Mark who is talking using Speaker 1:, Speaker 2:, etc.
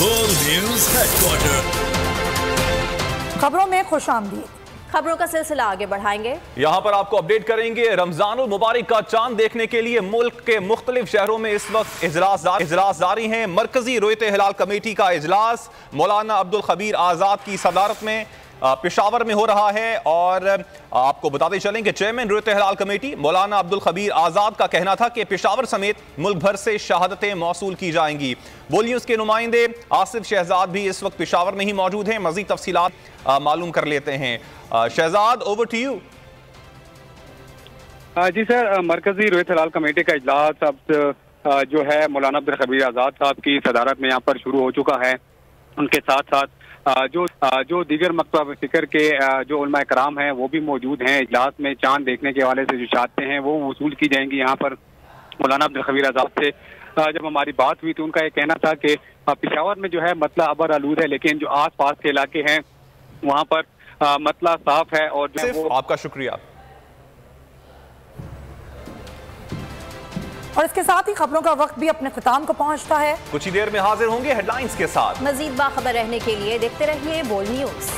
Speaker 1: बोल news headquarter.
Speaker 2: खबरों में खुशामदीद।
Speaker 3: खबरों का सिलसिला आगे बढ़ाएंगे।
Speaker 4: यहां पर आपको अपडेट करेंगे। रमजानुल मुबारक का चांद देखने के लिए मुल्क के मुख्तलिफ शहरों में इस वक्त इजलास जारी हैं। मरकजी रोयते हिलाल कमेटी का इजलास मौलाना अब्दुल खबीर आज़ाद की सदारत में पेशावर में हो रहा है। और आपको बताते चलें कि चेयरमैन रोयते हिलाल कमेटी मौलाना अब्दुल खबीर आज़ाद का कहना था कि पेशावर समेत मुल्क भर से शहादतें मौसूल की जाएंगी। बोल न्यूज़ के नुमाइंदे आसिफ शहजाद भी इस वक्त पेशावर में ही मौजूद हैं। मज़ीद तफसीलात मालूम कर लेते हैं। Shahzad, over to you.
Speaker 5: जी सर, मरकजी रोयत हिलाल कमेटी का इजलास अब जो है मौलाना अब्दुल खबीर आज़ाद साहब की सदारत में यहाँ पर शुरू हो चुका है। उनके साथ साथ जो दीगर मकतब फिक्र के जो उलमा कराम हैं वो भी मौजूद हैं। इजलास में चांद देखने के हवाले से जो शहादतें हैं वो वसूल की जाएंगी। यहाँ पर मौलाना अब्दुल खबीर आज़ाद से जब हमारी बात हुई तो उनका ये कहना था कि पेशावर में जो है मतला अबर आलूद है, लेकिन जो आस पास के इलाके हैं वहाँ पर मतला साफ है। और जो वो
Speaker 4: आपका शुक्रिया।
Speaker 2: और इसके साथ ही खबरों का वक्त भी अपने ख्ताम को पहुंचता है।
Speaker 4: कुछ ही देर में हाजिर होंगे हेडलाइंस के साथ।
Speaker 3: मजीद बाखबर रहने के लिए देखते रहिए बोल न्यूज।